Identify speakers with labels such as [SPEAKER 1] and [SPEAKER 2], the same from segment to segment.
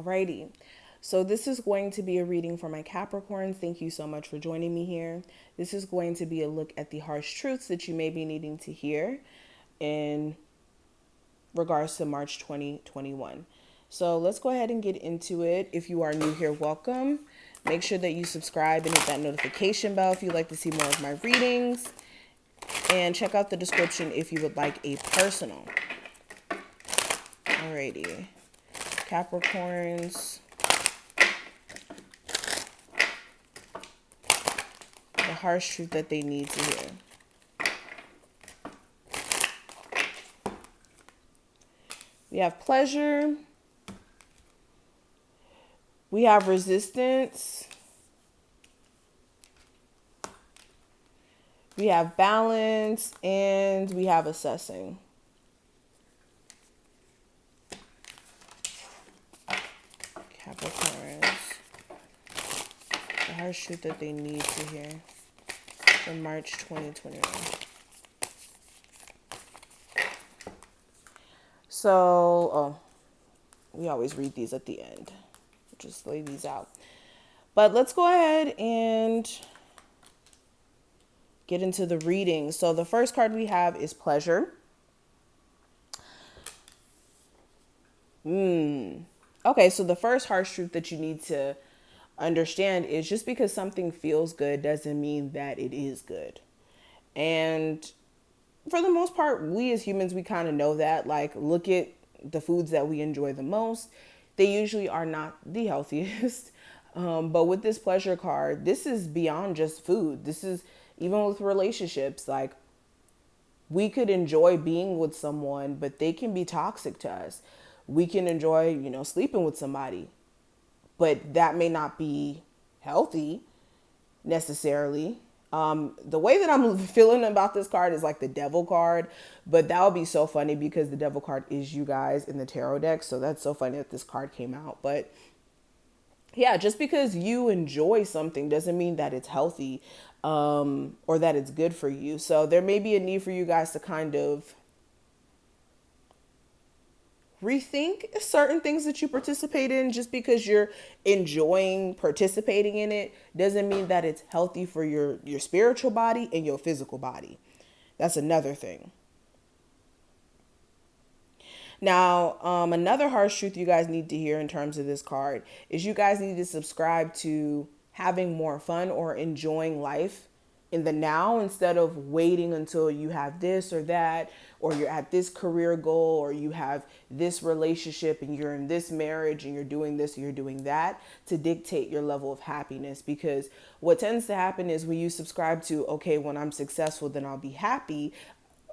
[SPEAKER 1] Alrighty. So this is going to be a reading for my Capricorns. Thank you so much for joining me here. This is going to be a look at the harsh truths that you may be needing to hear in regards to March 2021. So let's go ahead and get into it. If you are new here, welcome. Make sure that you subscribe and hit that notification bell if you'd like to see more of my readings. And check out the description if you would like a personal. Alrighty. Capricorns. The harsh truth that they need to hear. We have pleasure. We have resistance. We have balance, and we have assessing. Capricorns. The harsh truth that they need to hear for March 2021. So, we always read these at the end. Just lay these out. But let's go ahead and get into the reading. So the first card we have is pleasure. Okay, so the first harsh truth that you need to understand is just because something feels good doesn't mean that it is good. And for the most part, we as humans, we kind of know that. Like, look at the foods that we enjoy the most. They usually are not the healthiest. But with this pleasure card, this is beyond just food. This is even with relationships. Like, we could enjoy being with someone, but they can be toxic to us. We can enjoy, sleeping with somebody, but that may not be healthy necessarily. The way that I'm feeling about this card is like the devil card, but that would be so funny because the devil card is you guys in the tarot deck. So that's so funny that this card came out. But yeah, just because you enjoy something doesn't mean that it's healthy, or that it's good for you. So there may be a need for you guys to kind of rethink certain things that you participate in. Just because you're enjoying participating in it doesn't mean that it's healthy for your spiritual body and your physical body. That's another thing. Now, another harsh truth you guys need to hear in terms of this card is you guys need to subscribe to having more fun or enjoying life in the now instead of waiting until you have this or that, or you're at this career goal, or you have this relationship and you're in this marriage and you're doing this or you're doing that to dictate your level of happiness. Because what tends to happen is when you subscribe to, okay, when I'm successful, then I'll be happy.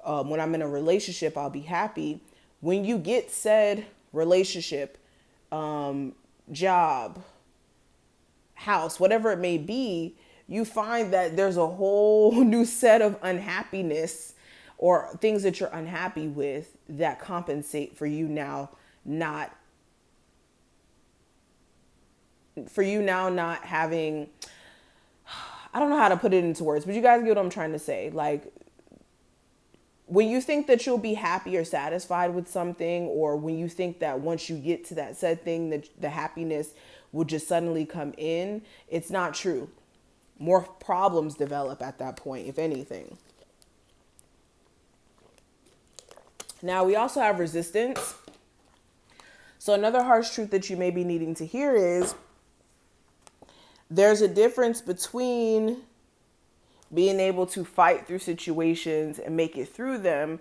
[SPEAKER 1] When I'm in a relationship, I'll be happy. When you get said relationship, job, house, whatever it may be, you find that there's a whole new set of unhappiness or things that you're unhappy with that compensate for you now not having, I don't know how to put it into words, but you guys get what I'm trying to say. Like, when you think that you'll be happy or satisfied with something, or when you think that once you get to that said thing that the happiness will just suddenly come in, it's not true. More problems develop at that point, if anything. Now, we also have resistance. So another harsh truth that you may be needing to hear is there's a difference between being able to fight through situations and make it through them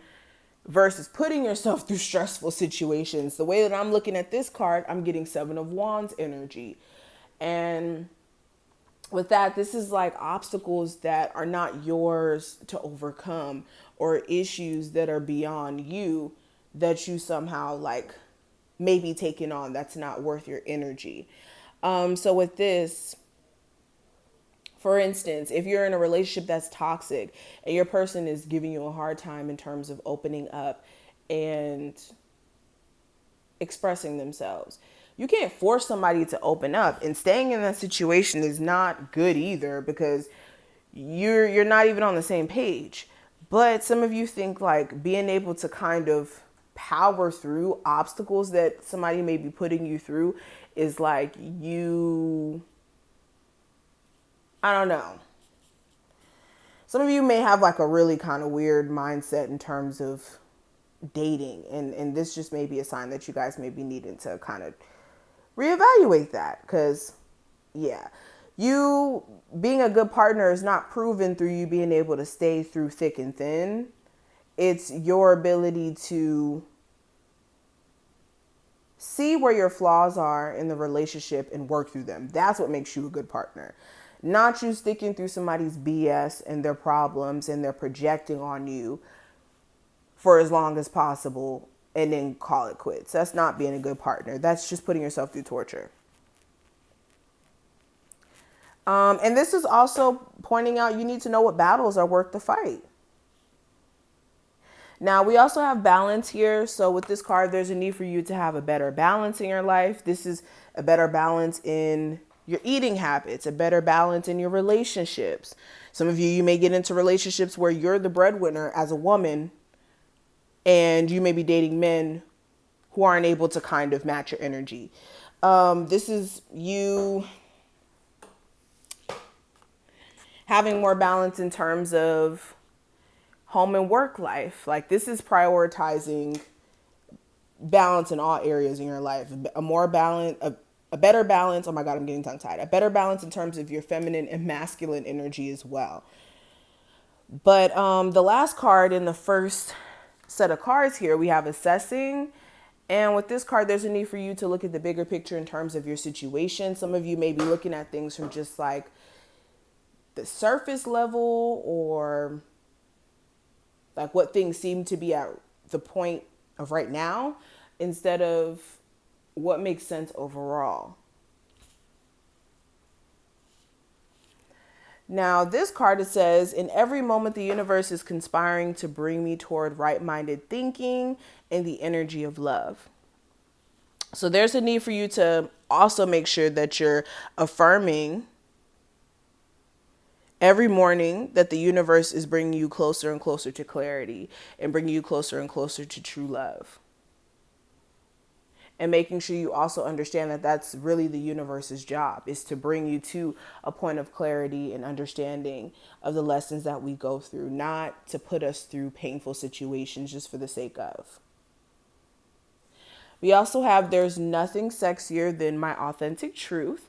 [SPEAKER 1] versus putting yourself through stressful situations. The way that I'm looking at this card, I'm getting 7 of Wands energy. And with that, this is like obstacles that are not yours to overcome, or issues that are beyond you that you somehow like maybe taking on that's not worth your energy. So with this, for instance, if you're in a relationship that's toxic and your person is giving you a hard time in terms of opening up and expressing themselves, you can't force somebody to open up, and staying in that situation is not good either because you're not even on the same page. But some of you think like being able to kind of power through obstacles that somebody may be putting you through is like you, I don't know. Some of you may have like a really kind of weird mindset in terms of dating. And this just may be a sign that you guys may be needing to kind of reevaluate that. Because, yeah, you being a good partner is not proven through you being able to stay through thick and thin. It's your ability to see where your flaws are in the relationship and work through them. That's what makes you a good partner. Not you sticking through somebody's BS and their problems and they're projecting on you for as long as possible and then call it quits. That's not being a good partner. That's just putting yourself through torture. And this is also pointing out you need to know what battles are worth the fight. Now, we also have balance here. So with this card, there's a need for you to have a better balance in your life. This is a better balance in your eating habits, a better balance in your relationships. Some of you may get into relationships where you're the breadwinner as a woman and you may be dating men who aren't able to kind of match your energy. This is you having more balance in terms of home and work life. Like this is prioritizing balance in all areas in your life. A more balance, a better balance. Oh my God, I'm getting tongue tied. A better balance in terms of your feminine and masculine energy as well. But the last card in the first set of cards here, we have assessing. And with this card, there's a need for you to look at the bigger picture in terms of your situation. Some of you may be looking at things from just like the surface level or like what things seem to be at the point of right now instead of what makes sense overall. Now, this card, it says, in every moment, the universe is conspiring to bring me toward right-minded thinking and the energy of love. So there's a need for you to also make sure that you're affirming every morning that the universe is bringing you closer and closer to clarity and bringing you closer and closer to true love. And making sure you also understand that that's really the universe's job, is to bring you to a point of clarity and understanding of the lessons that we go through, not to put us through painful situations just for the sake of. We also have there's nothing sexier than my authentic truth.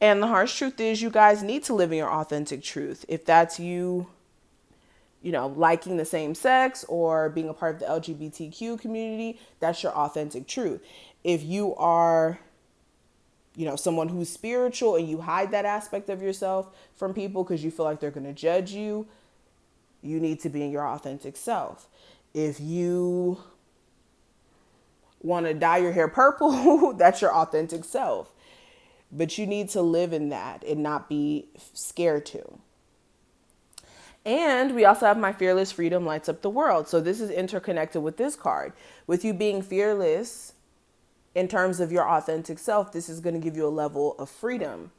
[SPEAKER 1] And the harsh truth is you guys need to live in your authentic truth. If that's you, liking the same sex or being a part of the LGBTQ community, that's your authentic truth. If you are, someone who's spiritual and you hide that aspect of yourself from people because you feel like they're going to judge you, you need to be in your authentic self. If you want to dye your hair purple, that's your authentic self. But you need to live in that and not be scared to. And we also have my fearless freedom lights up the world. So this is interconnected with this card. With you being fearless in terms of your authentic self, this is going to give you a level of freedom.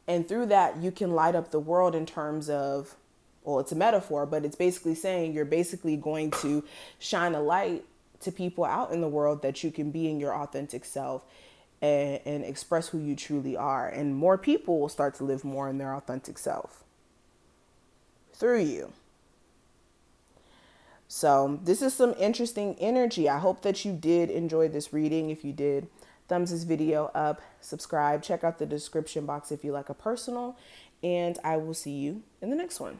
[SPEAKER 1] And through that, you can light up the world in terms of, well, it's a metaphor, but it's basically saying you're basically going to shine a light to people out in the world that you can be in your authentic self and express who you truly are. And more people will start to live more in their authentic self through you. So this is some interesting energy. I hope that you did enjoy this reading. If you did, thumbs this video up, subscribe, check out the description box if you like a personal, and I will see you in the next one.